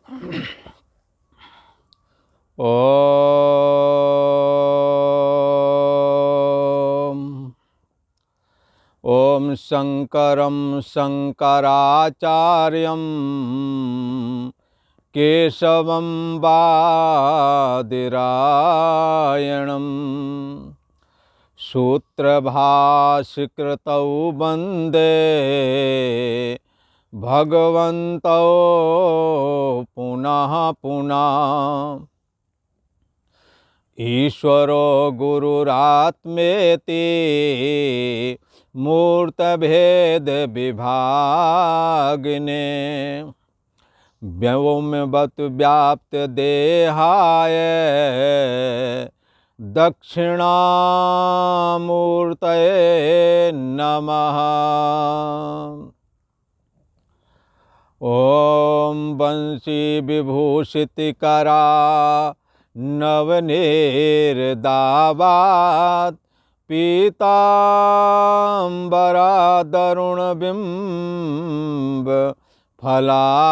ॐ शङ्करं शङ्कराचार्यं केशवं बादरायणं सूत्रभाष्यकृतौ वन्दे भगवन्तौ पुनः पुनः। ईश्वरो गुरुरात्मेति मूर्तभेद विभागिने व्योमवत् व्याप्त देहाय दक्षिणामूर्तये नमः। ॐ वंशी विभूषितकरा नवनीरदावात् पीताम्बरादरुणबिम्ब फलादरोष्टात्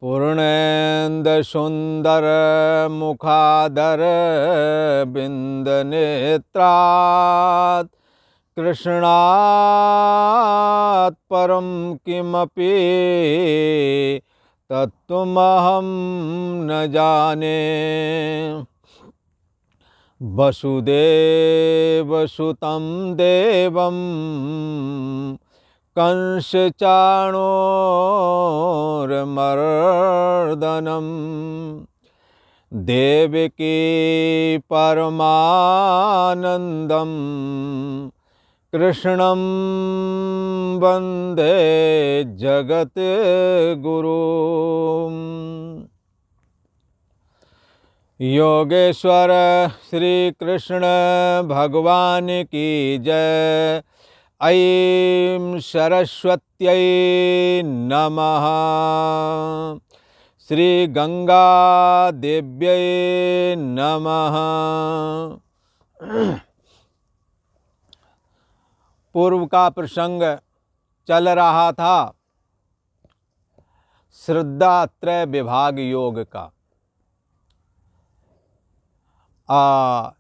पूर्णेन्दुसुन्दरमुखादरविन्दनेत्रात् कृष्णात् परं किमपि तत्त्वमहं न जाने। वसुदेवसुतं देवं कंसचाणूरमर्दनं देवकी परमानन्दं कृष्णं वन्दे जगद्गुरुम्। योगेश्वर श्री कृष्ण भगवान की जय। ऐं सरस्वत्यै नमः। श्री गंगा देव्यै नमः। पूर्व का प्रसंग चल रहा था श्रद्धा त्रय विभाग योग का,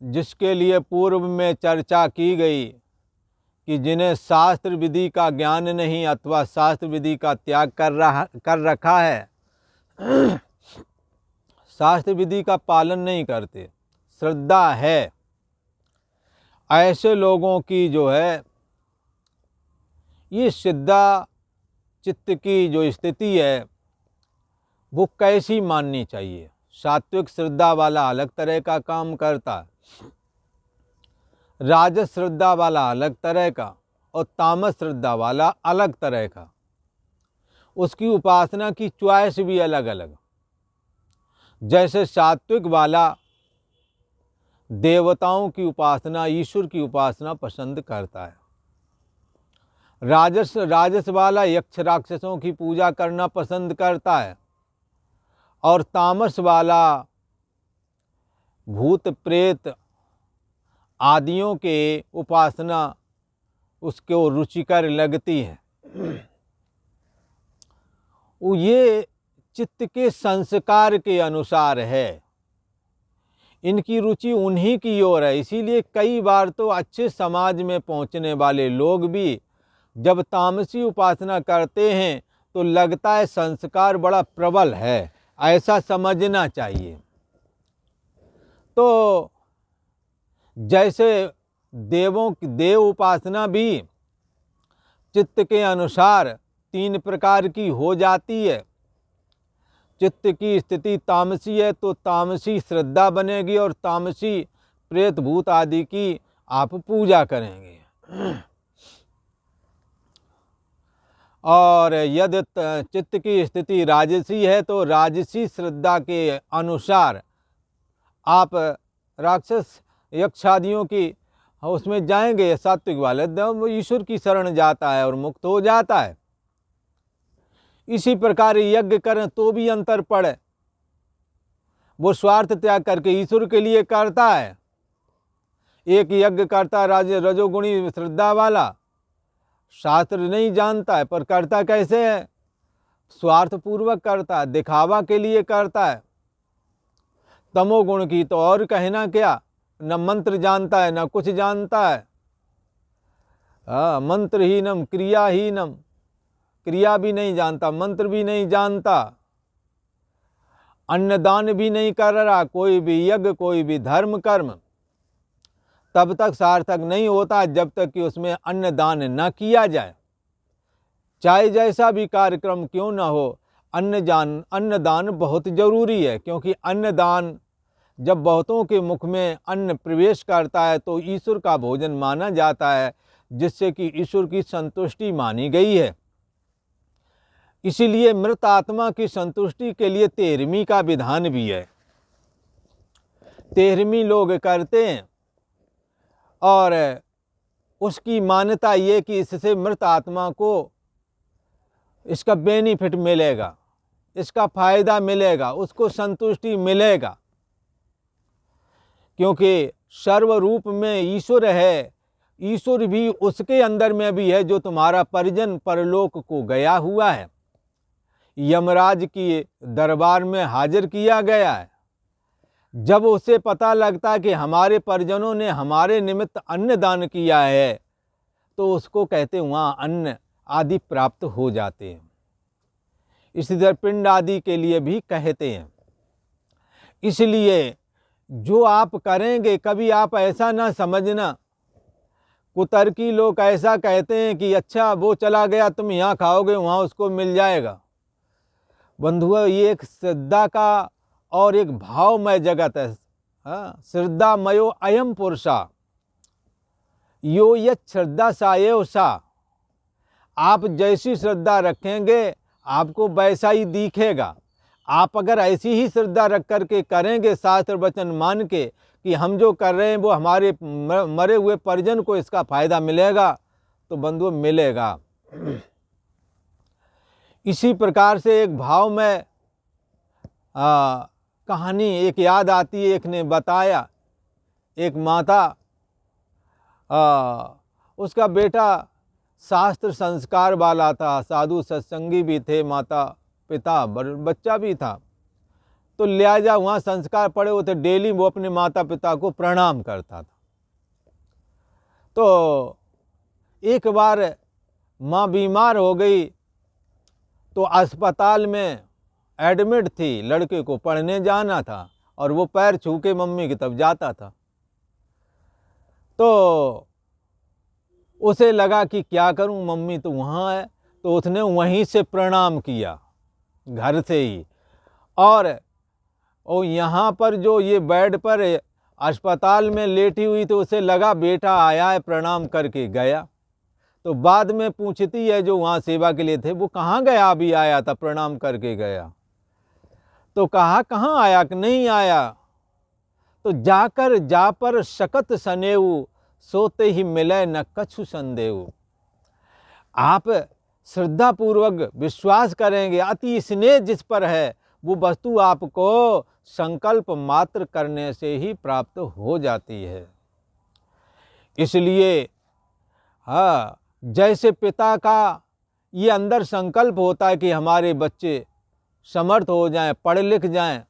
जिसके लिए पूर्व में चर्चा की गई कि जिन्हें शास्त्र विधि का ज्ञान नहीं अथवा शास्त्र विधि का त्याग कर रखा है, शास्त्र विधि का पालन नहीं करते, श्रद्धा है, ऐसे लोगों की जो है ये श्रद्धा चित्त की जो स्थिति है वो कैसी माननी चाहिए। सात्विक श्रद्धा वाला अलग तरह का काम करता है, राजस श्रद्धा वाला अलग तरह का और तामस श्रद्धा वाला अलग तरह का। उसकी उपासना की चॉइस भी अलग अलग। जैसे सात्विक वाला देवताओं की उपासना, ईश्वर की उपासना पसंद करता है, राजस वाला यक्ष राक्षसों की पूजा करना पसंद करता है, और तामस वाला भूत प्रेत आदियों के उपासना उसको रुचिकर लगती है। ये चित्त के संस्कार के अनुसार है, इनकी रुचि उन्हीं की ओर है। इसीलिए कई बार तो अच्छे समाज में पहुंचने वाले लोग भी जब तामसी उपासना करते हैं तो लगता है संस्कार बड़ा प्रबल है, ऐसा समझना चाहिए। तो जैसे देव उपासना भी चित्त के अनुसार 3 प्रकार की हो जाती है। चित्त की स्थिति तामसी है तो तामसी श्रद्धा बनेगी और तामसी प्रेत भूत आदि की आप पूजा करेंगे। और यदि चित्त की स्थिति राजसी है तो राजसी श्रद्धा के अनुसार आप राक्षस यक्षादियों की उसमें जाएंगे। सात्विक वाले ईश्वर की शरण जाता है और मुक्त हो जाता है। इसी प्रकार यज्ञ करें तो भी अंतर पड़े, वो स्वार्थ त्याग करके ईश्वर के लिए करता है। एक यज्ञ करता रजोगुणी श्रद्धा वाला शास्त्र नहीं जानता है, पर करता कैसे है? स्वार्थपूर्वक करता है, दिखावा के लिए करता है। तमोगुण की तो और कहना क्या, न मंत्र जानता है न कुछ जानता है। मंत्रहीनम क्रियाहीनम, क्रिया भी नहीं जानता, मंत्र भी नहीं जानता, अन्नदान भी नहीं कर रहा, कोई भी यज्ञ कोई भी धर्म कर्म तब तक सार्थक नहीं होता जब तक कि उसमें अन्नदान न किया जाए। चाहे जैसा भी कार्यक्रम क्यों न हो, अन्नदान बहुत जरूरी है, क्योंकि अन्नदान जब बहुतों के मुख में अन्न प्रवेश करता है तो ईश्वर का भोजन माना जाता है, जिससे कि ईश्वर की संतुष्टि मानी गई है। इसीलिए मृत आत्मा की संतुष्टि के लिए 13वीं का विधान भी है। 13वीं लोग करते हैं और उसकी मान्यता ये कि इससे मृत आत्मा को इसका बेनिफिट मिलेगा, इसका फायदा मिलेगा, उसको संतुष्टि मिलेगा, क्योंकि सर्वरूप में ईश्वर है। ईश्वर भी उसके अंदर में भी है जो तुम्हारा परिजन परलोक को गया हुआ है, यमराज की दरबार में हाजिर किया गया है। जब उसे पता लगता है कि हमारे परिजनों ने हमारे निमित्त अन्न दान किया है, तो उसको कहते वहाँ अन्न आदि प्राप्त हो जाते हैं। इसी तरह पिंड आदि के लिए भी कहते हैं। इसलिए जो आप करेंगे, कभी आप ऐसा ना समझना, कुतर्की लोग ऐसा कहते हैं कि अच्छा वो चला गया, तुम यहाँ खाओगे वहाँ उसको मिल जाएगा। बंधुओं, ये एक श्रद्धा का और एक भावमय जगत है। श्रद्धामयो अयम पुरुषा यो यत् श्रद्धा सा एव सा। आप जैसी श्रद्धा रखेंगे आपको वैसा ही दिखेगा। आप अगर ऐसी ही श्रद्धा रख करके करेंगे, शास्त्र वचन मान के कि हम जो कर रहे हैं वो हमारे मरे हुए परिजन को इसका फायदा मिलेगा, तो बंधुओं मिलेगा। इसी प्रकार से एक भाव में कहानी एक याद आती है। एक ने बताया, एक माता, उसका बेटा शास्त्र संस्कार वाला था, साधु सत्संगी भी थे, माता पिता बच्चा भी था, तो लिहाजा वहाँ संस्कार पड़े हुए थे। डेली वो अपने माता पिता को प्रणाम करता था। तो एक बार माँ बीमार हो गई तो अस्पताल में एडमिट थी। लड़के को पढ़ने जाना था और वो पैर छू के मम्मी की तरफ जाता था। तो उसे लगा कि क्या करूं, मम्मी तो वहाँ है। तो उसने वहीं से प्रणाम किया, घर से ही। और यहाँ पर जो ये बेड पर अस्पताल में लेटी हुई, तो उसे लगा बेटा आया है, प्रणाम करके गया। तो बाद में पूछती है जो वहाँ सेवा के लिए थे, वो कहाँ गया, अभी आया था, प्रणाम करके गया। तो कहा कहाँ आया कि नहीं आया। तो जाकर जा पर शकत सनेऊ, सोते ही मिले न कछु संदेव। आप श्रद्धा पूर्वक विश्वास करेंगे, अति स्नेह जिस पर है वो वस्तु आपको संकल्प मात्र करने से ही प्राप्त हो जाती है। इसलिए जैसे पिता का ये अंदर संकल्प होता है कि हमारे बच्चे समर्थ हो जाएं, पढ़ लिख जाएं,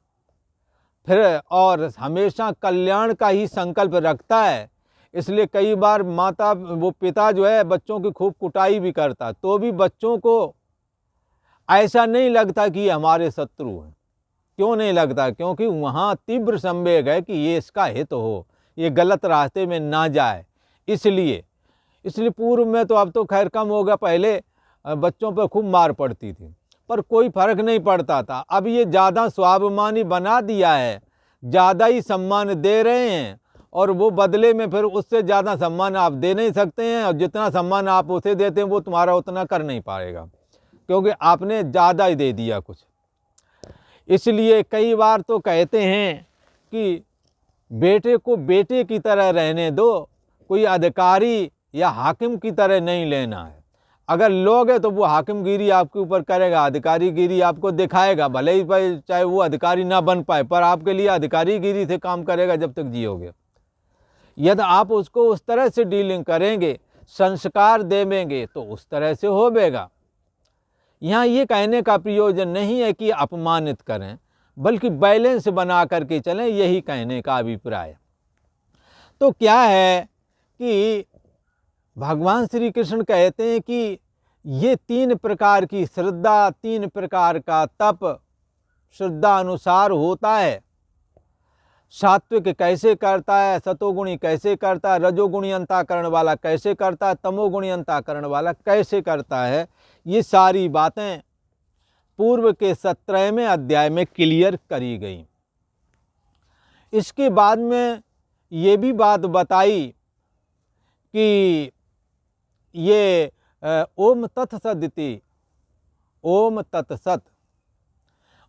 फिर और हमेशा कल्याण का ही संकल्प रखता है। इसलिए कई बार वो पिता जो है बच्चों की खूब कुटाई भी करता, तो भी बच्चों को ऐसा नहीं लगता कि ये हमारे शत्रु हैं। क्यों नहीं लगता? क्योंकि वहाँ तीव्र संवेग है कि ये इसका हित हो, ये गलत रास्ते में ना जाए। इसलिए पूर्व में तो, अब तो खैर कम हो गया, पहले बच्चों पर खूब मार पड़ती थी पर कोई फर्क नहीं पड़ता था। अब ये ज़्यादा स्वाभिमानी बना दिया है, ज़्यादा ही सम्मान दे रहे हैं, और वो बदले में फिर उससे ज़्यादा सम्मान आप दे नहीं सकते हैं, और जितना सम्मान आप उसे देते हैं वो तुम्हारा उतना कर नहीं पाएगा, क्योंकि आपने ज़्यादा ही दे दिया कुछ। इसलिए कई बार तो कहते हैं कि बेटे को बेटे की तरह रहने दो, कोई अधिकारी या हाकिम की तरह नहीं लेना है। अगर लोगे तो वो हाकिमगिरी आपके ऊपर करेगा, अधिकारीगिरी आपको दिखाएगा, भले ही चाहे वो अधिकारी ना बन पाए, पर आपके लिए अधिकारीगिरी से काम करेगा जब तक जियोगे। यदि आप उसको उस तरह से डीलिंग करेंगे, संस्कार देवेंगे तो उस तरह से होवेगा। यहाँ ये कहने का प्रयोजन नहीं है कि अपमानित करें, बल्कि बैलेंस बना करके चलें, यही कहने का अभिप्राय। तो क्या है कि भगवान श्री कृष्ण कहते हैं कि ये 3 प्रकार की श्रद्धा, 3 प्रकार का तप श्रद्धा अनुसार होता है। सात्विक कैसे करता है, सतोगुणी कैसे करता है, रजोगुणी अंतःकरण वाला कैसे करता है, तमोगुणी अंतःकरण वाला कैसे करता है, ये सारी बातें पूर्व के 17वें अध्याय में क्लियर करी गई। इसके बाद में ये भी बात बताई कि ये ओम तत्सदिति, ओम तत्सत,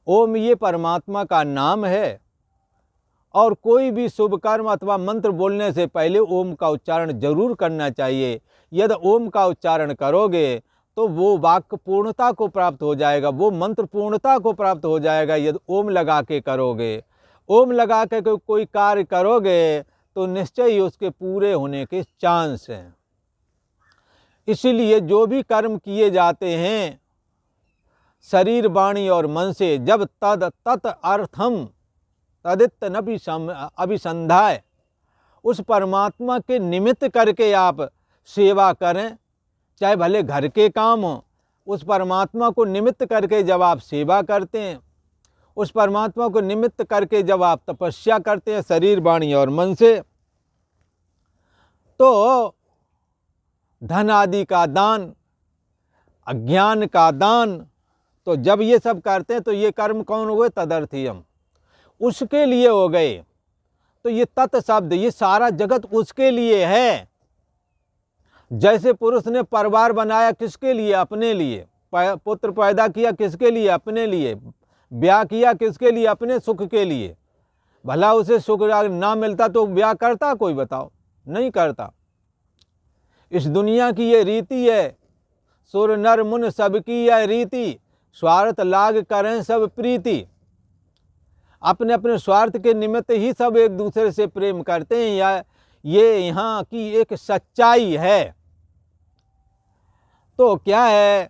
ओम ये परमात्मा का नाम है और कोई भी शुभ कर्म अथवा मंत्र बोलने से पहले ओम का उच्चारण जरूर करना चाहिए। यदि ओम का उच्चारण करोगे तो वो वाक्य पूर्णता को प्राप्त हो जाएगा, वो मंत्र पूर्णता को प्राप्त हो जाएगा यदि ओम लगा के करोगे। ओम लगा के कोई कार्य करोगे तो निश्चय ही उसके पूरे होने के चांस हैं। इसीलिए जो भी कर्म किए जाते हैं शरीर, वाणी और मन से, जब तद तत् अर्थम तदित अभिसंधाय, उस परमात्मा के निमित्त करके आप सेवा करें, चाहे भले घर के काम हो, उस परमात्मा को निमित्त करके जब आप सेवा करते हैं, उस परमात्मा को निमित्त करके जब आप तपस्या करते हैं शरीर, वाणी और मन से, तो धन आदि का दान, अज्ञान का दान, तो जब ये सब करते हैं तो ये कर्म कौन हुए? तदर्थीयम, उसके लिए हो गए। तो ये तत् शब्द, ये सारा जगत उसके लिए है। जैसे पुरुष ने परिवार बनाया किसके लिए? अपने लिए। पुत्र पैदा किया किसके लिए? अपने लिए। ब्याह किया किसके लिए? अपने सुख के लिए। भला उसे सुख ना मिलता तो ब्याह करता कोई? बताओ, नहीं करता। इस दुनिया की ये रीति है, सुर नर मुन सबकी यह रीति, स्वार्थ लाग करें सब प्रीति। अपने अपने स्वार्थ के निमित्त ही सब एक दूसरे से प्रेम करते हैं, या ये यहाँ की एक सच्चाई है। तो क्या है,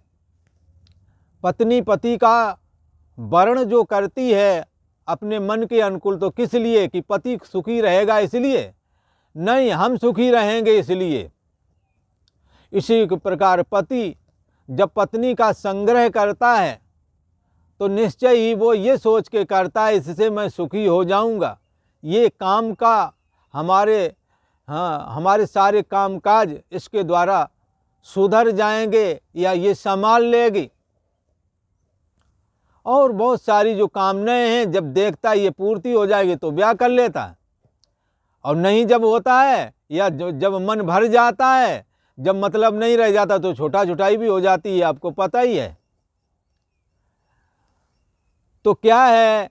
पत्नी पति का वर्ण जो करती है अपने मन के अनुकूल, तो किस लिए? कि पति सुखी रहेगा इसलिए? नहीं, हम सुखी रहेंगे इसलिए। इसी प्रकार पति जब पत्नी का संग्रह करता है तो निश्चय ही वो ये सोच के करता है इससे मैं सुखी हो जाऊंगा, ये काम का हमारे सारे कामकाज इसके द्वारा सुधर जाएंगे या ये संभाल लेगी। और बहुत सारी जो कामनाएं हैं जब देखता है ये पूर्ति हो जाएगी तो ब्याह कर लेता है, और नहीं जब होता है या जब मन भर जाता है, जब मतलब नहीं रह जाता तो छोटा छुटाई भी हो जाती है, आपको पता ही है। तो क्या है,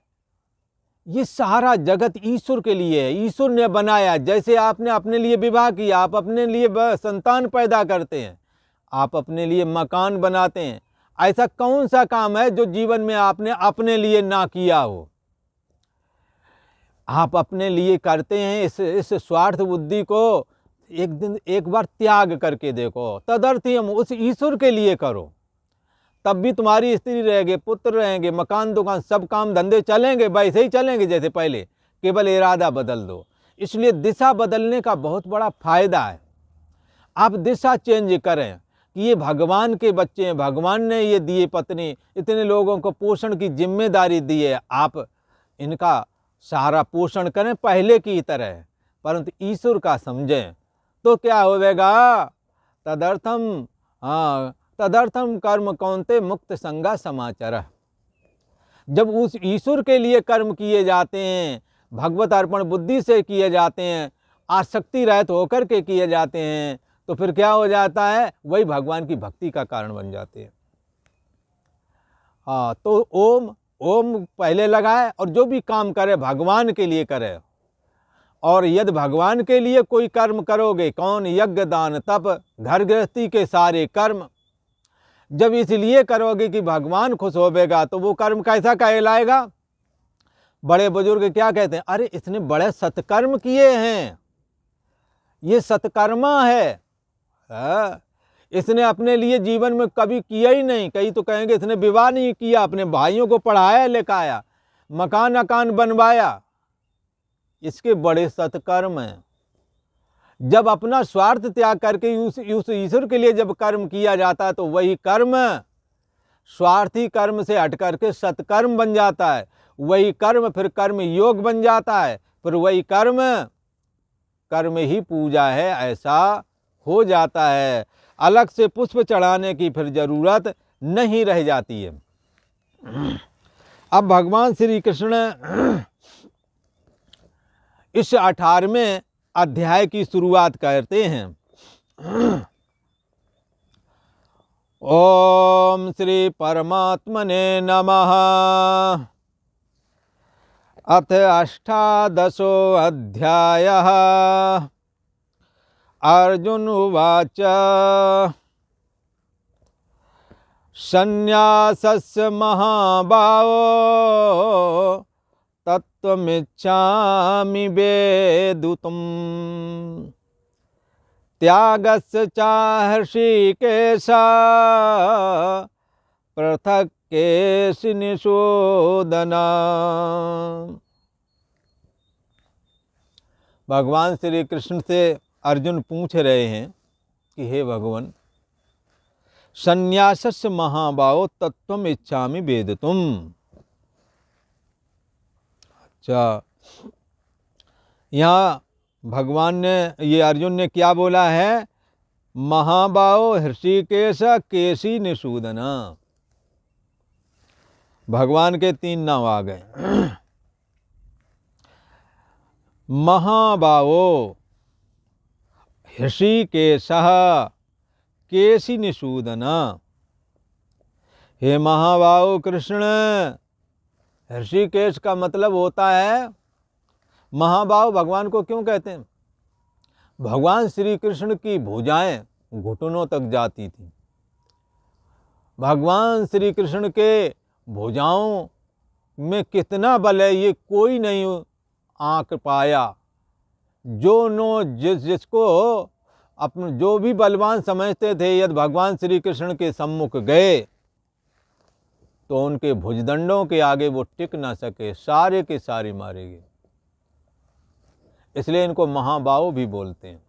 ये सारा जगत ईश्वर के लिए है, ईश्वर ने बनाया। जैसे आपने अपने लिए विवाह किया, आप अपने लिए संतान पैदा करते हैं, आप अपने लिए मकान बनाते हैं, ऐसा कौन सा काम है जो जीवन में आपने अपने लिए ना किया हो? आप अपने लिए करते हैं। इस स्वार्थ बुद्धि को एक दिन एक बार त्याग करके देखो, तदर्थीयम, उस ईश्वर के लिए करो, तब भी तुम्हारी स्त्री रहेंगे, पुत्र रहेंगे, मकान दुकान सब काम धंधे चलेंगे, वैसे ही चलेंगे जैसे पहले, केवल इरादा बदल दो। इसलिए दिशा बदलने का बहुत बड़ा फायदा है। आप दिशा चेंज करें कि ये भगवान के बच्चे हैं, भगवान ने ये दिए पत्नी, इतने लोगों को पोषण की जिम्मेदारी दी है, आप इनका सारा पोषण करें पहले की तरह, परंतु ईश्वर का समझें तो क्या होगा? तदर्थम कर्म कौन्ते मुक्त संगा समाचार। जब उस ईश्वर के लिए कर्म किए जाते हैं, भगवत अर्पण बुद्धि से किए जाते हैं, आसक्ति रहित होकर के किए जाते हैं, तो फिर क्या हो जाता है? वही भगवान की भक्ति का कारण बन जाते हैं। तो ओम पहले लगाए, और जो भी काम करे भगवान के लिए करे। और यदि भगवान के लिए कोई कर्म करोगे, कौन? यज्ञ दान तप, घर गृहस्थी के सारे कर्म जब इसलिए करोगे कि भगवान खुश होवेगा, तो वो कर्म कैसा कहलाएगा? बड़े बुजुर्ग क्या कहते हैं? अरे इसने बड़े सत्कर्म किए हैं, ये सत्कर्मा है, हाँ, इसने अपने लिए जीवन में कभी किया ही नहीं। कई तो कहेंगे इसने विवाह नहीं किया, अपने भाइयों को पढ़ाया लिखाया, मकान अकान बनवाया, इसके बड़े सत्कर्म हैं। जब अपना स्वार्थ त्याग करके उस ईश्वर के लिए जब कर्म किया जाता है तो वही कर्म स्वार्थी कर्म से हट करके सत्कर्म बन जाता है। वही कर्म फिर कर्म योग बन जाता है, फिर वही कर्म कर्म ही पूजा है, ऐसा हो जाता है। अलग से पुष्प चढ़ाने की फिर जरूरत नहीं रह जाती है। अब भगवान श्री कृष्ण इस 18वें अध्याय की शुरुआत करते हैं। ओम श्री परमात्मने नमः। अथ 18 अध्यायः। अर्जुन उवाच संन्यासस्य महाबाहो तत्त्वमिच्छामि वेदितुम् त्यागस्य चाहर्षिकेश पृथक् केशिनिषूदन। भगवान श्री कृष्ण से अर्जुन पूछ रहे हैं कि हे भगवान, संन्यासस्य महाबाहो तत्त्वम् इच्छामि वेदितुम्। अच्छा, यहाँ भगवान ने, ये अर्जुन ने क्या बोला है? महाबाहो हृषिकेश केशी निषूदन। भगवान के 3 नाम आ गए। महाबाहो हृषिकेश केशी निषूदन। हे महाबाहो कृष्ण, हृषिकेश का मतलब होता है, महाबाहु भगवान को क्यों कहते हैं? भगवान श्री कृष्ण की भुजाएं घुटनों तक जाती थी। भगवान श्री कृष्ण के भुजाओं में कितना बल है ये कोई नहीं आंक पाया। जिसको अपने जो भी बलवान समझते थे, यदि भगवान श्री कृष्ण के सम्मुख गए तो उनके भुजदंडों के आगे वो टिक ना सके, सारे के सारे मारे गए। इसलिए इनको महाबाहु भी बोलते हैं।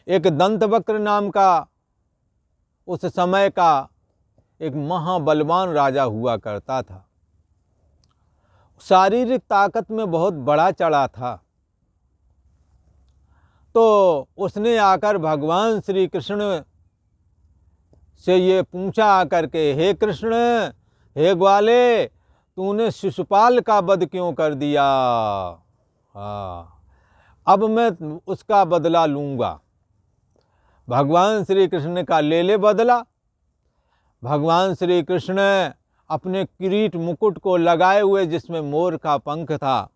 एक दंतवक्र नाम का उस समय का एक महाबलवान राजा हुआ करता था। शारीरिक ताकत में बहुत बड़ा चढ़ा था। तो उसने आकर भगवान श्री कृष्ण से ये पूछा आकर के, हे कृष्ण, हे ग्वाले, तूने शिशुपाल का वध क्यों कर दिया? अब मैं उसका बदला लूँगा। भगवान श्री कृष्ण ने कहा, ले ले बदला। भगवान श्री कृष्ण अपने किरीट मुकुट को लगाए हुए, जिसमें मोर का पंख था,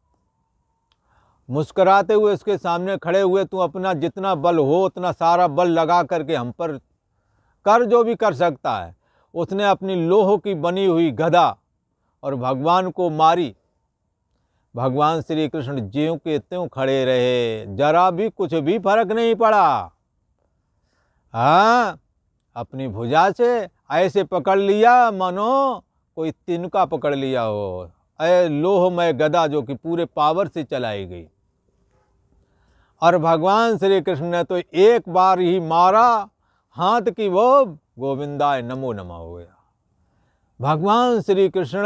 मुस्कुराते हुए उसके सामने खड़े हुए, तू अपना जितना बल हो उतना सारा बल लगा करके हम पर कर जो भी कर सकता है। उसने अपनी लोह की बनी हुई गदा और भगवान को मारी। भगवान श्री कृष्ण ज्यों के त्यों खड़े रहे, जरा भी कुछ भी फर्क नहीं पड़ा। हाँ, अपनी भुजा से ऐसे पकड़ लिया मानो कोई तिनका पकड़ लिया हो। लोहमय गदा जो कि पूरे पावर से चलाई गई। और भगवान श्री कृष्ण ने तो एक बार ही मारा, हाथ की वो गोविंदाय नमो नमः हो गया। भगवान श्री कृष्ण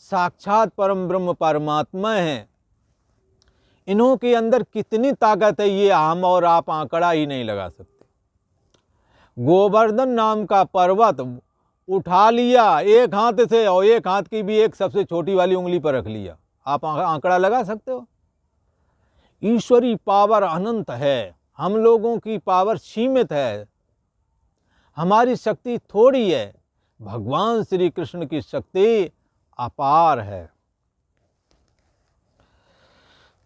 साक्षात परम ब्रह्म परमात्मा हैं। इन्हों के अंदर कितनी ताकत है ये हम और आप आंकड़ा ही नहीं लगा सकते। गोवर्धन नाम का पर्वत उठा लिया एक हाथ से, और एक हाथ की भी एक सबसे छोटी वाली उंगली पर रख लिया। आप आंकड़ा लगा सकते हो? ईश्वरी पावर अनंत है, हम लोगों की पावर सीमित है, हमारी शक्ति थोड़ी है। भगवान श्री कृष्ण की शक्ति अपार है।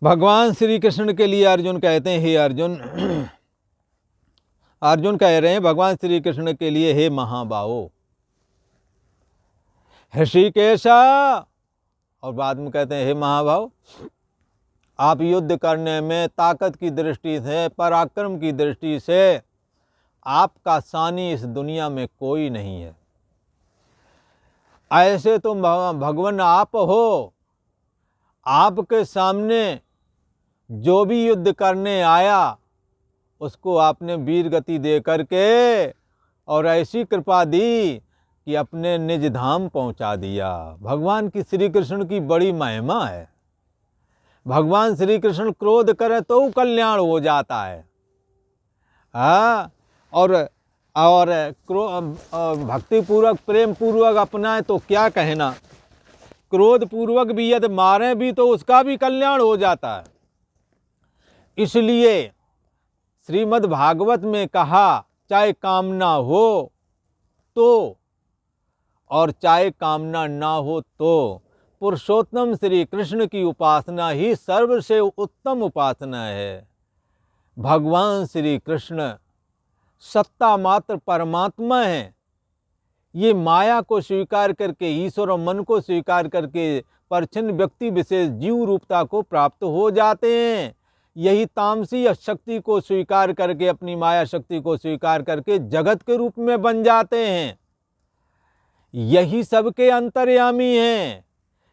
भगवान श्री कृष्ण के लिए अर्जुन कहते हैं, हे अर्जुन, अर्जुन कह रहे हैं भगवान श्री कृष्ण के लिए, हे महाबाहो हृषिकेशा, और बाद में कहते हैं, हे महाबाहो, आप युद्ध करने में ताकत की दृष्टि से, पराक्रम की दृष्टि से आपका सानी इस दुनिया में कोई नहीं है। ऐसे तो भगवान आप हो, आपके सामने जो भी युद्ध करने आया उसको आपने वीर गति दे करके और ऐसी कृपा दी कि अपने निज धाम पहुंचा दिया। भगवान की श्री कृष्ण की बड़ी महिमा है। भगवान श्री कृष्ण क्रोध करे तो कल्याण हो जाता है। हाँ, और भक्ति पूर्वक प्रेम पूर्वक अपनाए तो क्या कहना, क्रोध पूर्वक भी यदि मारे भी तो उसका भी कल्याण हो जाता है। इसलिए श्रीमद् भागवत में कहा, चाहे कामना हो तो और चाहे कामना ना हो तो पुरुषोत्तम श्री कृष्ण की उपासना ही सर्वसे उत्तम उपासना है। भगवान श्री कृष्ण सत्ता मात्र परमात्मा है। ये माया को स्वीकार करके, ईश्वर और मन को स्वीकार करके परछिन्न व्यक्ति विशेष जीव रूपता को प्राप्त हो जाते हैं। यही तामसी शक्ति को स्वीकार करके, अपनी माया शक्ति को स्वीकार करके जगत के रूप में बन जाते हैं। यही सबके अंतर्यामी हैं,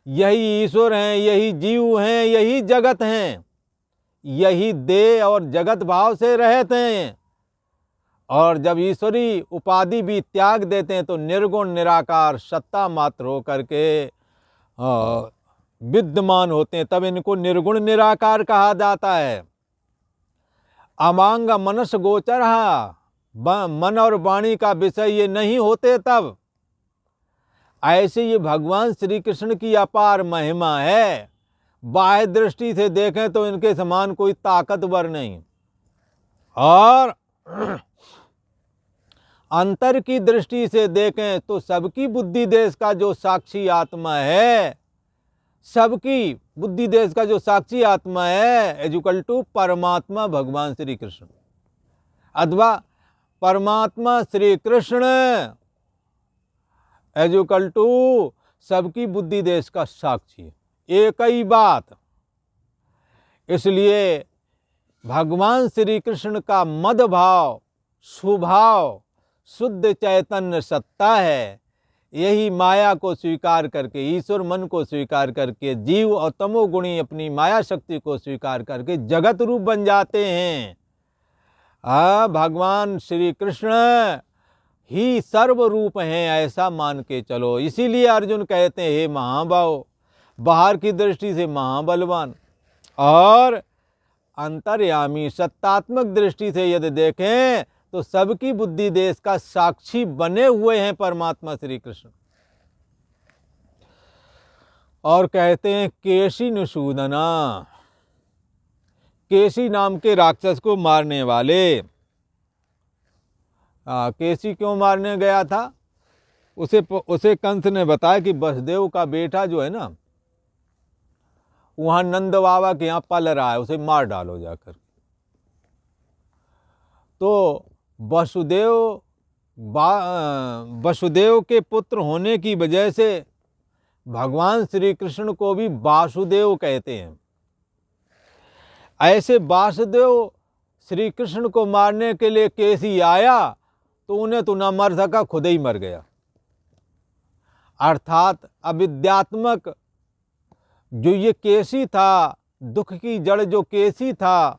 यही ईश्वर हैं, यही जीव हैं, यही जगत हैं, यही देह और जगत भाव से रहते हैं। और जब ईश्वरी उपाधि भी त्याग देते हैं तो निर्गुण निराकार सत्ता मात्र हो करके विद्यमान होते हैं, तब इनको निर्गुण निराकार कहा जाता है। अमांग मनस गोचर, मन और वाणी का विषय ये नहीं होते तब। ऐसे ये भगवान श्री कृष्ण की अपार महिमा है। बाह्य दृष्टि से देखें तो इनके समान कोई ताकतवर नहीं, और अंतर की दृष्टि से देखें तो सबकी बुद्धि देश का जो साक्षी आत्मा है, सबकी बुद्धि देश का जो साक्षी आत्मा है इक्वल टू परमात्मा भगवान श्री कृष्ण, अथवा परमात्मा श्री कृष्ण इक्वल टू सबकी बुद्धि देश का साक्षी, एक ही बात। इसलिए भगवान श्री कृष्ण का मद भाव, स्वभाव शुद्ध चैतन्य सत्ता है। यही माया को स्वीकार करके, ईश्वर मन को स्वीकार करके, जीव और तमोगुणी अपनी माया शक्ति को स्वीकार करके जगत रूप बन जाते हैं। भगवान श्री कृष्ण ही सर्व रूप हैं, ऐसा मान के चलो। इसीलिए अर्जुन कहते हैं, हे महाबाहो, बाहर की दृष्टि से महाबलवान और अंतर्यामी सत्तात्मक दृष्टि से यदि देखें तो सबकी बुद्धि देश का साक्षी बने हुए हैं परमात्मा श्री कृष्ण। और कहते हैं केशी निषूदना, केशी नाम के राक्षस को मारने वाले। केशी क्यों मारने गया था, उसे कंस ने बताया कि वसुदेव का बेटा जो है ना, वहां नंद बाबा के यहाँ पल रहा है, उसे मार डालो जाकर। तो वसुदेव के पुत्र होने की वजह से भगवान श्री कृष्ण को भी वासुदेव कहते हैं। ऐसे वासुदेव श्री कृष्ण को मारने के लिए केसी आया तो उन्हें तो ना मर सका, खुद ही मर गया। अर्थात अविद्यात्मक जो ये केसी था, दुख की जड़ जो केसी था,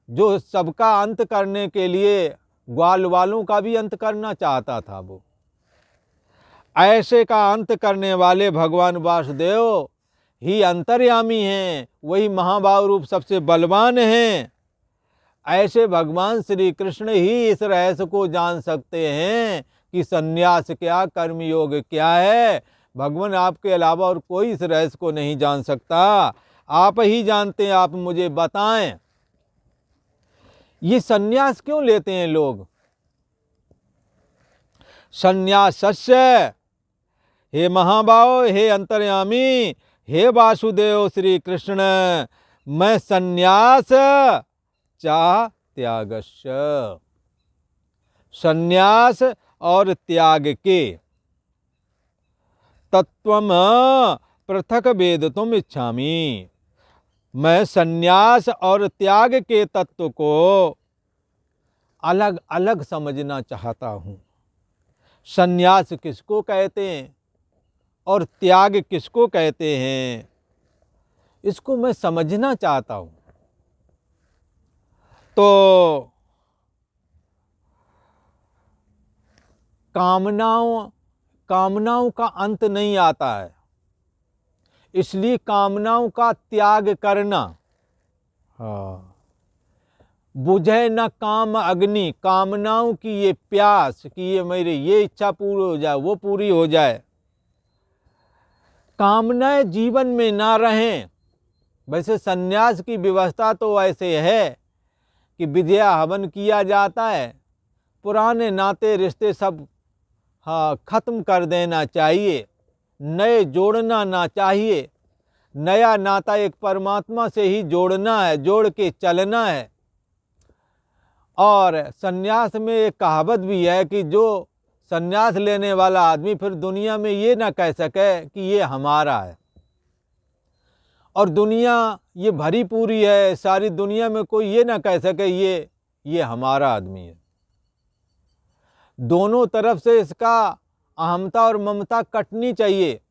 जो सबका अंत करने के लिए ग्वाल वालों का भी अंत करना चाहता था, वो ऐसे का अंत करने वाले भगवान वासुदेव ही अंतर्यामी हैं, वही महाभाव रूप सबसे बलवान हैं। ऐसे भगवान श्री कृष्ण ही इस रहस्य को जान सकते हैं कि संन्यास क्या, कर्मयोग क्या है। भगवान आपके अलावा और कोई इस रहस्य को नहीं जान सकता, आप ही जानते हैं, आप मुझे बताएं। ये संन्यास क्यों लेते हैं लोग? संन्यासस्य, हे महाभाव, हे अंतर्यामी, हे वासुदेव श्री कृष्ण, मैं संन्यास चाह त्यागस्य, संन्यास और त्याग के तत्वम पृथक वेदितुम इच्छामि। मैं संन्यास और त्याग के तत्व को अलग अलग समझना चाहता हूँ। संन्यास किसको कहते हैं और त्याग किसको कहते हैं, इसको मैं समझना चाहता हूँ। तो कामनाओं का अंत नहीं आता है, इसलिए कामनाओं का त्याग करना। हाँ, बुझे न काम अग्नि, कामनाओं की ये प्यास कि ये मेरी ये इच्छा पूरी हो जाए, वो पूरी हो जाए, कामनाएं जीवन में ना रहें। वैसे सन्यास की व्यवस्था तो ऐसे है कि विद्या हवन किया जाता है, पुराने नाते रिश्ते सब खत्म कर देना चाहिए, नए जोड़ना ना चाहिए। नया नाता एक परमात्मा से ही जोड़ना है, जोड़ के चलना है। और सन्यास में एक कहावत भी है कि जो सन्यास लेने वाला आदमी फिर दुनिया में ये ना कह सके कि ये हमारा है, और दुनिया ये भरी पूरी है, सारी दुनिया में कोई ये ना कह सके ये हमारा आदमी है। दोनों तरफ से इसका अहमता और ममता कटनी चाहिए,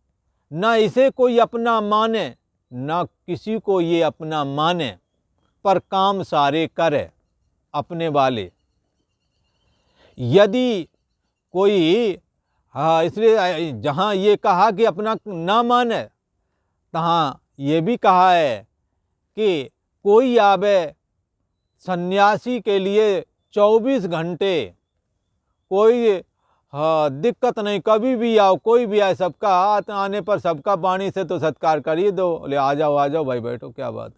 ना इसे कोई अपना माने ना किसी को ये अपना माने, पर काम सारे करे अपने वाले। यदि कोई इसलिए जहाँ ये कहा कि अपना ना माने, तहाँ ये भी कहा है कि कोई आवे सन्यासी के लिए 24 घंटे, कोई दिक्कत नहीं, कभी भी आओ, कोई भी आए, सबका हाथ आने पर सबका वाणी से तो सत्कार कर ही दो। बोले आ जाओ भाई बैठो, क्या बात है।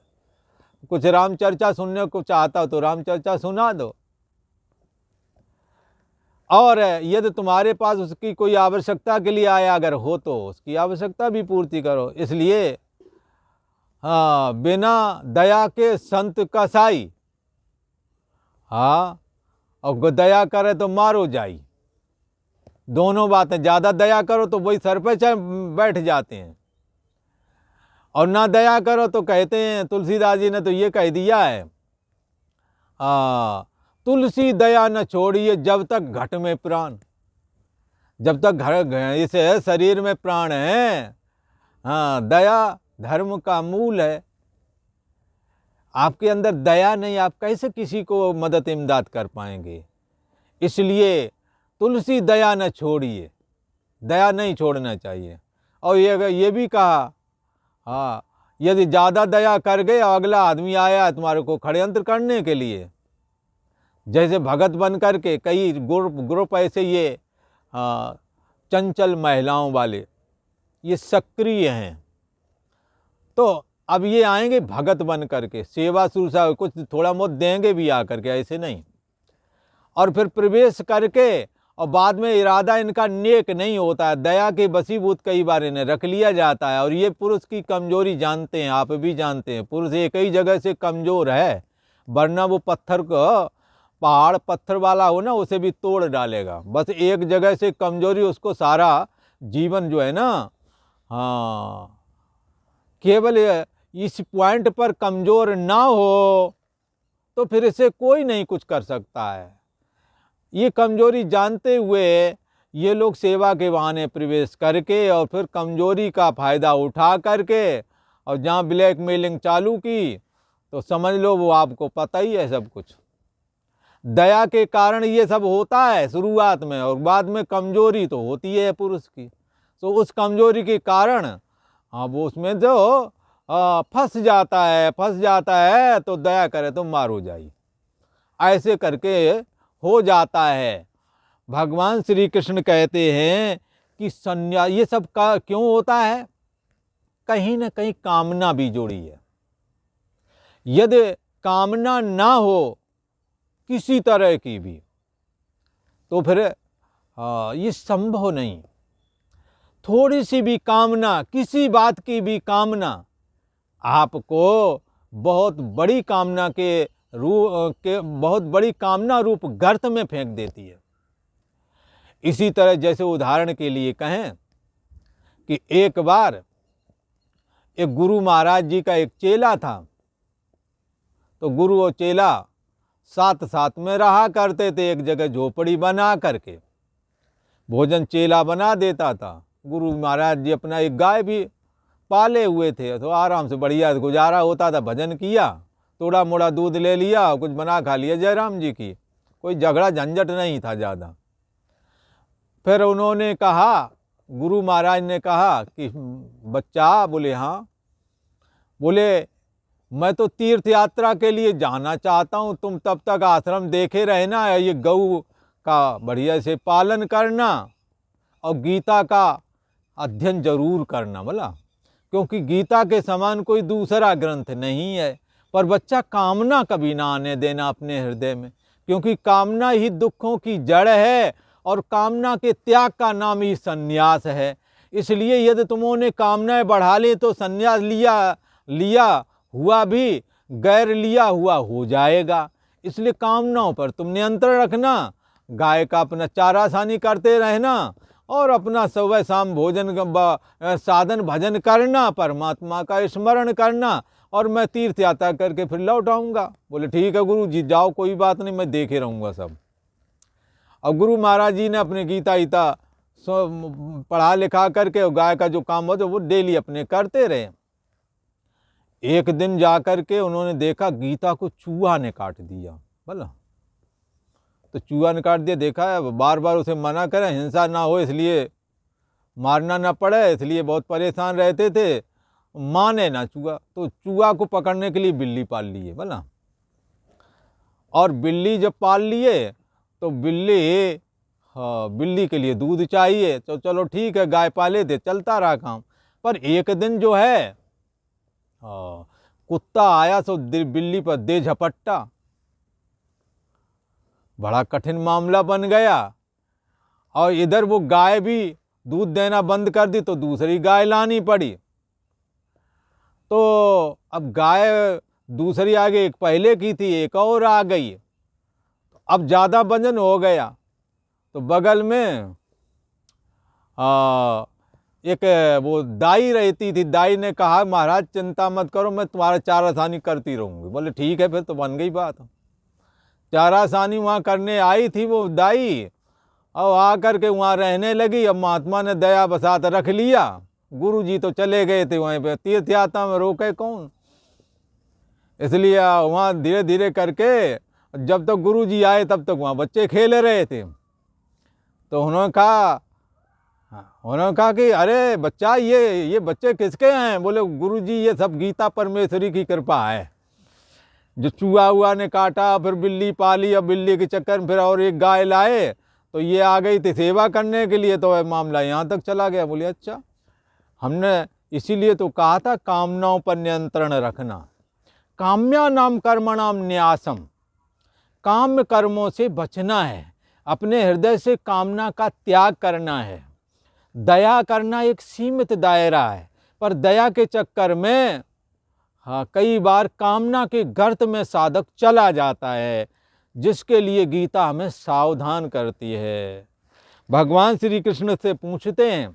कुछ राम चर्चा सुनने को चाहता हो तो राम चर्चा सुना दो, और यदि तुम्हारे पास उसकी कोई आवश्यकता के लिए आया अगर हो तो उसकी आवश्यकता भी पूर्ति करो। इसलिए बिना दया के संत कसाई, और दया करे तो मारो जाई। दोनों बातें, ज़्यादा दया करो तो वही सर पे बैठ जाते हैं, और ना दया करो तो कहते हैं, तुलसीदास जी ने तो ये कह दिया है, तुलसी दया न छोड़िए जब तक घट में प्राण। जब तक इस शरीर में प्राण है, दया धर्म का मूल है। आपके अंदर दया नहीं, आप कैसे किसी को मदद इमदाद कर पाएंगे। इसलिए तुलसी दया न छोड़िए, दया नहीं छोड़ना चाहिए। और ये भी कहा, यदि ज़्यादा दया कर गए, अगला आदमी आया तुम्हारे को षड्यंत्र करने के लिए, जैसे भगत बन करके कई ग्रुप ऐसे ये चंचल महिलाओं वाले ये सक्रिय हैं, तो अब ये आएंगे भगत बन करके, सेवा शुश्रूषा कुछ थोड़ा बहुत देंगे भी आकर के, ऐसे नहीं। और फिर प्रवेश करके और बाद में इरादा इनका नेक नहीं होता है, दया के वशीभूत कई बार इन्हें रख लिया जाता है। और ये पुरुष की कमजोरी जानते हैं, आप भी जानते हैं, पुरुष एक ही जगह से कमज़ोर है, वरना वो पत्थर को, पहाड़ पत्थर वाला हो ना, उसे भी तोड़ डालेगा। बस एक जगह से कमजोरी उसको सारा जीवन जो है ना, केवल इस पॉइंट पर कमज़ोर ना हो तो फिर इसे कोई नहीं कुछ कर सकता है। ये कमजोरी जानते हुए ये लोग सेवा के बहाने प्रवेश करके और फिर कमजोरी का फ़ायदा उठा करके और जहाँ ब्लैकमेलिंग चालू की, तो समझ लो वो आपको पता ही है सब कुछ। दया के कारण ये सब होता है शुरुआत में, और बाद में कमजोरी तो होती है पुरुष की। तो उस कमजोरी के कारण वो उसमें जो फंस जाता है तो दया करे तो मारो जाई, ऐसे करके हो जाता है। भगवान श्री कृष्ण कहते हैं कि संन्यास ये सब का क्यों होता है, कहीं ना कहीं कामना भी जुड़ी है। यदि कामना ना हो किसी तरह की भी, तो फिर ये संभव नहीं। थोड़ी सी भी कामना, किसी बात की भी कामना, आपको बहुत बड़ी कामना के बहुत बड़ी कामना रूप गर्त में फेंक देती है। इसी तरह जैसे उदाहरण के लिए कहें कि एक बार एक गुरु महाराज जी का एक चेला था, तो गुरु और चेला साथ साथ में रहा करते थे, एक जगह झोपड़ी बना करके भोजन चेला बना देता था। गुरु महाराज जी अपना एक गाय भी पाले हुए थे, तो आराम से बढ़िया गुजारा होता था। भजन किया, थोड़ा मोड़ा दूध ले लिया, कुछ बना खा लिया जयराम जी की, कोई झगड़ा झंझट नहीं था ज़्यादा। फिर उन्होंने कहा, गुरु महाराज ने कहा कि बच्चा, बोले हाँ, बोले मैं तो तीर्थ यात्रा के लिए जाना चाहता हूँ, तुम तब तक आश्रम देखे रहना, ये गऊ का बढ़िया से पालन करना और गीता का अध्ययन जरूर करना बोला, क्योंकि गीता के समान कोई दूसरा ग्रंथ नहीं है। पर बच्चा कामना कभी ना आने देना अपने हृदय में, क्योंकि कामना ही दुखों की जड़ है और कामना के त्याग का नाम ही संन्यास है। इसलिए यदि तुमने कामनाएं बढ़ा ली तो संन्यास लिया हुआ भी गैर लिया हुआ हो जाएगा। इसलिए कामनाओं पर तुम नियंत्रण रखना, गाय का अपना चारा सानी करते रहना और अपना सुबह शाम भोजन साधन भजन करना, परमात्मा का स्मरण करना, और मैं तीर्थ यात्रा करके फिर लौट आऊँगा। बोले ठीक है गुरु जी, जाओ, कोई बात नहीं, मैं देखे रहूँगा सब। और गुरु महाराज जी ने अपने गीता पढ़ा लिखा करके और गाय का जो काम हो तो वो डेली अपने करते रहे। एक दिन जाकर के उन्होंने देखा गीता को चूहा ने काट दिया। बोला तो चूहा ने काट दिया, देखा है, बार बार उसे मना करें हिंसा ना हो, इसलिए मारना ना पड़े, इसलिए बहुत परेशान रहते थे, माने ना चूहा। तो चूहा को पकड़ने के लिए बिल्ली पाल लिए। बोला, और बिल्ली जब पाल लिए तो बिल्ली के लिए दूध चाहिए, तो चलो ठीक है, गाय पाले थे, चलता रहा काम। पर एक दिन जो है कुत्ता आया तो बिल्ली पर दे झपट्टा, बड़ा कठिन मामला बन गया। और इधर वो गाय भी दूध देना बंद कर दी तो दूसरी गाय लानी पड़ी। तो अब गाय दूसरी आ गई, एक पहले की थी, एक और आ गई, अब ज़्यादा वजन हो गया। तो बगल में एक वो दाई रहती थी, दाई ने कहा महाराज चिंता मत करो, मैं तुम्हारा चारा सानी करती रहूँगी। बोले ठीक है, फिर तो बन गई बात। चारा सानी वहाँ करने आई थी वो दाई, और आकर के वहाँ रहने लगी। अब महात्मा ने दया बसात रख लिया, गुरु जी तो चले गए थे वहीं पे, तीर्थ यात्रा में रोके कौन। इसलिए वहाँ धीरे धीरे करके जब तक गुरु जी आए तब तक वहाँ बच्चे खेल रहे थे। तो उन्होंने कहा कि अरे बच्चा, ये बच्चे किसके हैं? बोले गुरु जी ये सब गीता परमेश्वरी की कृपा है। जो चूहा हुआ ने काटा, फिर बिल्ली पाली, अब बिल्ली के चक्कर में फिर और एक गाय लाए, तो ये आ गई थी सेवा करने के लिए, तो मामला यहाँ तक चला गया। बोले अच्छा, हमने इसीलिए तो कहा था कामनाओं पर नियंत्रण रखना। काम्या नाम कर्मणाम न्यासम, काम्य कर्मों से बचना है, अपने हृदय से कामना का त्याग करना है। दया करना एक सीमित दायरा है, पर दया के चक्कर में कई बार कामना के गर्त में साधक चला जाता है, जिसके लिए गीता हमें सावधान करती है। भगवान श्री कृष्ण से पूछते हैं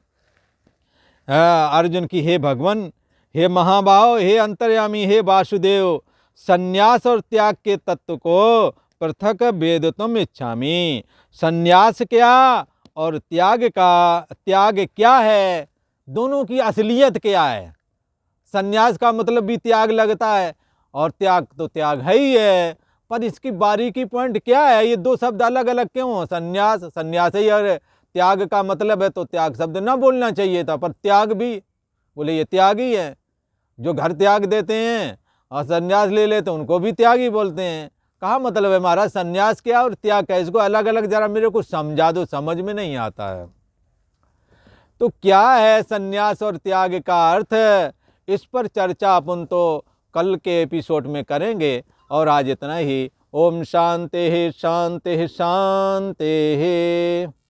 अर्जुन की, हे भगवान, हे महाभाव, हे अंतर्यामी, हे वासुदेव, संन्यास और त्याग के तत्व को पृथक वेदितुम इच्छामि। संन्यास क्या और त्याग क्या है, दोनों की असलियत क्या है। संन्यास का मतलब भी त्याग लगता है, और त्याग तो त्याग है ही है, पर इसकी बारीकी पॉइंट क्या है, ये दो शब्द अलग अलग क्यों? संन्यास ही और त्याग का मतलब है, तो त्याग शब्द ना बोलना चाहिए था, पर त्याग भी, बोले ये त्याग ही है। जो घर त्याग देते हैं और संन्यास ले लेते हैं उनको भी त्यागी बोलते हैं। कहाँ मतलब है महाराज, संन्यास क्या और त्याग क्या, इसको अलग अलग जरा मेरे को समझा दो, समझ में नहीं आता है। तो क्या है संन्यास और त्याग का अर्थ, इस पर चर्चा अपन तो कल के एपिसोड में करेंगे। और आज इतना ही। ओम शांति शांति शांति।